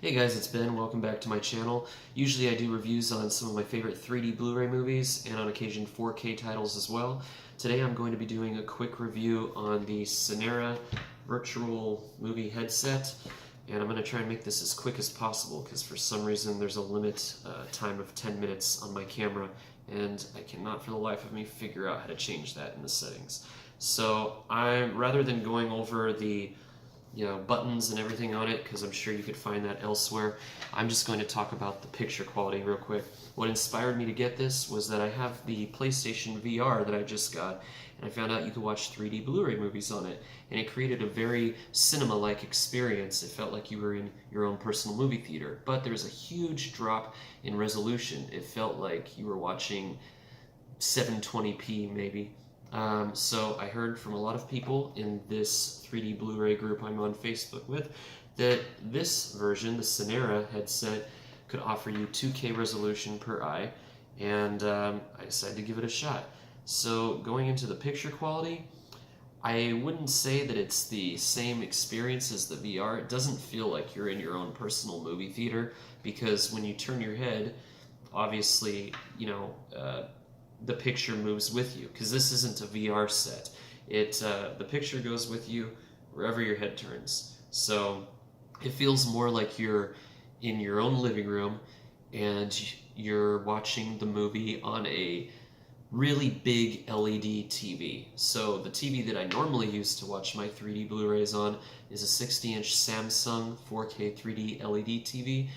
Hey guys, it's Ben. Welcome back to my channel. Usually I do reviews on some of my favorite 3D Blu-ray movies and on occasion 4K titles as well. Today I'm going to be doing a quick review on the Cinera virtual movie headset, and I'm going to try and make this as quick as possible because for some reason there's a limit time of 10 minutes on my camera, and I cannot for the life of me figure out how to change that in the settings. So rather than going over the buttons and everything on it, because I'm sure you could find that elsewhere, I'm just going to talk about the picture quality real quick. What inspired me to get this was that I have the PlayStation VR that I just got, and I found out you could watch 3D Blu-ray movies on it, and it created a very cinema-like experience. It felt like you were in your own personal movie theater, but there was a huge drop in resolution. It felt like you were watching 720p maybe. So I heard from a lot of people in this 3D Blu-ray group I'm on Facebook with that this version, the Cinera headset, could offer you 2K resolution per eye, and I decided to give it a shot. So going into the picture quality, I wouldn't say that it's the same experience as the VR. It doesn't feel like you're in your own personal movie theater, because when you turn your head, obviously, the picture moves with you, because this isn't a VR set. The picture goes with you wherever your head turns. So it feels more like you're in your own living room and you're watching the movie on a really big LED TV. So the TV that I normally use to watch my 3D Blu-rays on is a 60-inch Samsung 4K 3D LED TV.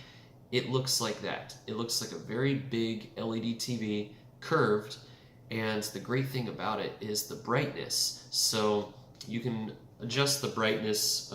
It looks like that. It looks like a very big LED TV, curved, and the great thing about it is the brightness. So you can adjust the brightness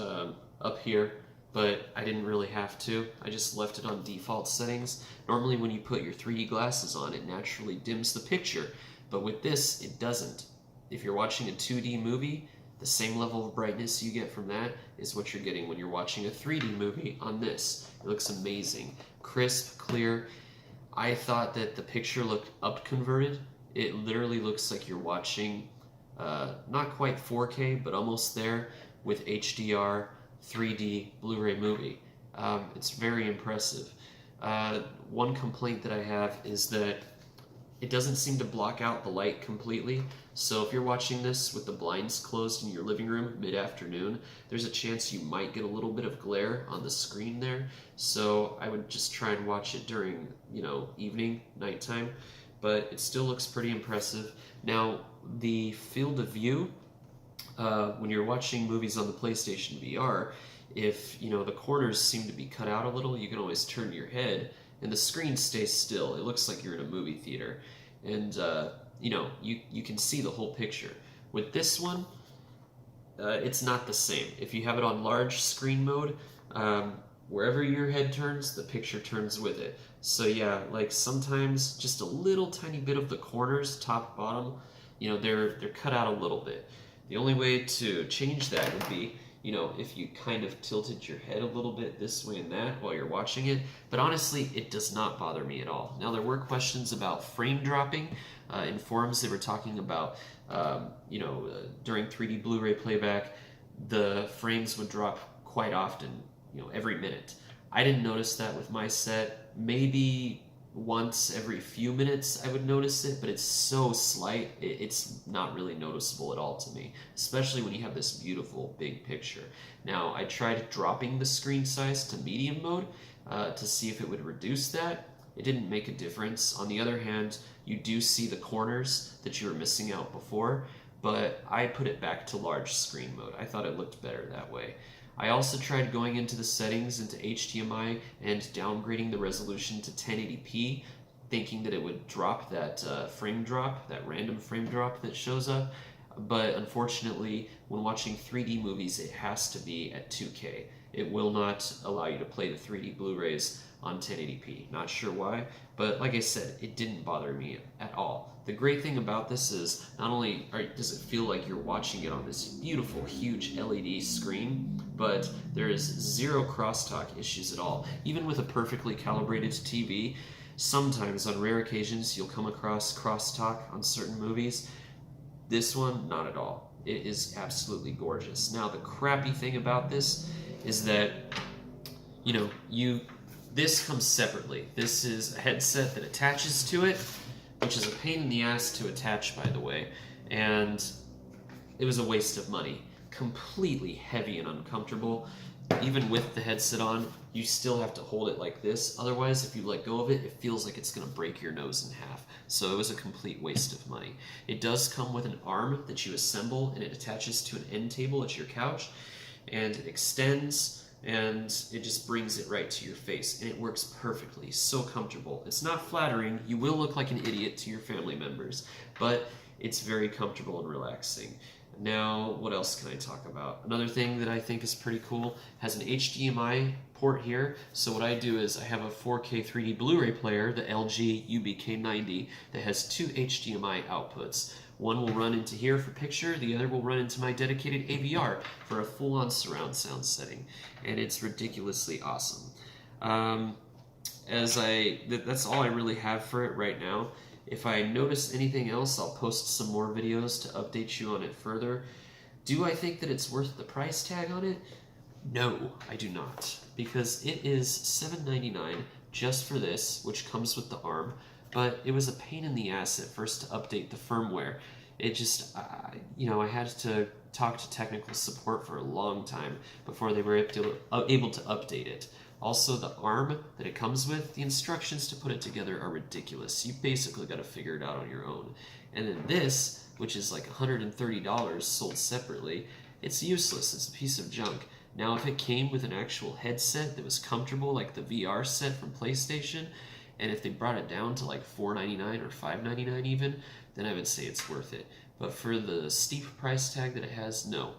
up here, but I didn't really have to. I just left it on default settings. Normally when you put your 3D glasses on, it naturally dims the picture, but with this, it doesn't. If you're watching a 2D movie, the same level of brightness you get from that is what you're getting when you're watching a 3D movie on this. It looks amazing. Crisp, clear. I thought that the picture looked up-converted. It literally looks like you're watching, not quite 4K, but almost there, with HDR 3D Blu-ray movie. It's very impressive. One complaint that I have is that it doesn't seem to block out the light completely. So if you're watching this with the blinds closed in your living room mid-afternoon, there's a chance you might get a little bit of glare on the screen there. So I would just try and watch it during, evening, nighttime. But it still looks pretty impressive. Now, the field of view, when you're watching movies on the PlayStation VR, if the corners seem to be cut out a little, you can always turn your head and the screen stays still. It looks like you're in a movie theater, and you can see the whole picture. With this one, it's not the same. If you have it on large screen mode, wherever your head turns, the picture turns with it. So yeah, like sometimes just a little tiny bit of the corners, top, bottom, they're cut out a little bit. The only way to change that would be, if you kind of tilted your head a little bit this way and that while you're watching it. But honestly, it does not bother me at all. Now, there were questions about frame dropping. In forums, they were talking about, during 3D Blu-ray playback, the frames would drop quite often, every minute. I didn't notice that with my set. Maybe once every few minutes I would notice it, but it's so slight, it's not really noticeable at all to me, especially when you have this beautiful big picture. Now, I tried dropping the screen size to medium mode to see if it would reduce that. It didn't make a difference. On the other hand, you do see the corners that you were missing out before, but I put it back to large screen mode. I thought it looked better that way. I also tried going into the settings into HDMI and downgrading the resolution to 1080p, thinking that it would drop that frame drop, that random frame drop that shows up. But unfortunately, when watching 3D movies, it has to be at 2K. It will not allow you to play the 3D Blu-rays on 1080p. Not sure why, but like I said, it didn't bother me at all. The great thing about this is not only does it feel like you're watching it on this beautiful, huge LED screen, but there is zero crosstalk issues at all. Even with a perfectly calibrated TV, sometimes on rare occasions you'll come across crosstalk on certain movies. This one, not at all. It is absolutely gorgeous. Now, the crappy thing about this is that this comes separately. This is a headset that attaches to it, which is a pain in the ass to attach, by the way, and it was a waste of money. Completely heavy and uncomfortable. Even with the headset on, you still have to hold it like this. Otherwise, if you let go of it, it feels like it's going to break your nose in half. So it was a complete waste of money. It does come with an arm that you assemble, and it attaches to an end table at your couch, and it extends, and it just brings it right to your face, and it works perfectly. So comfortable. It's not flattering. You will look like an idiot to your family members, but it's very comfortable and relaxing. Now, what else can I talk about? Another thing that I think is pretty cool, has an HDMI port here. So what I do is I have a 4K 3D Blu-ray player, the LG UBK90, that has two HDMI outputs. One will run into here for picture, the other will run into my dedicated AVR for a full-on surround sound setting. And it's ridiculously awesome. That's all I really have for it right now. If I notice anything else, I'll post some more videos to update you on it further. Do I think that it's worth the price tag on it? No, I do not. Because it is $7.99 just for this, which comes with the arm, but it was a pain in the ass at first to update the firmware. It just, I had to talk to technical support for a long time before they were able to update it. Also, the arm that it comes with, the instructions to put it together are ridiculous. You basically got to figure it out on your own. And then this, which is like $130 sold separately, it's useless. It's a piece of junk. Now, if it came with an actual headset that was comfortable, like the VR set from PlayStation, and if they brought it down to like $4.99 or $5.99 even, then I would say it's worth it. But for the steep price tag that it has, no.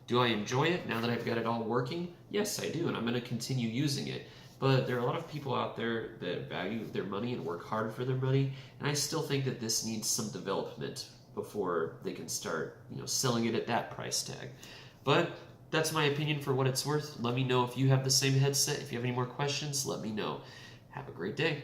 Do I enjoy it now that I've got it all working? Yes, I do, and I'm going to continue using it. But there are a lot of people out there that value their money and work hard for their money, and I still think that this needs some development before they can start, selling it at that price tag. But that's my opinion for what it's worth. Let me know if you have the same headset. If you have any more questions, let me know. Have a great day.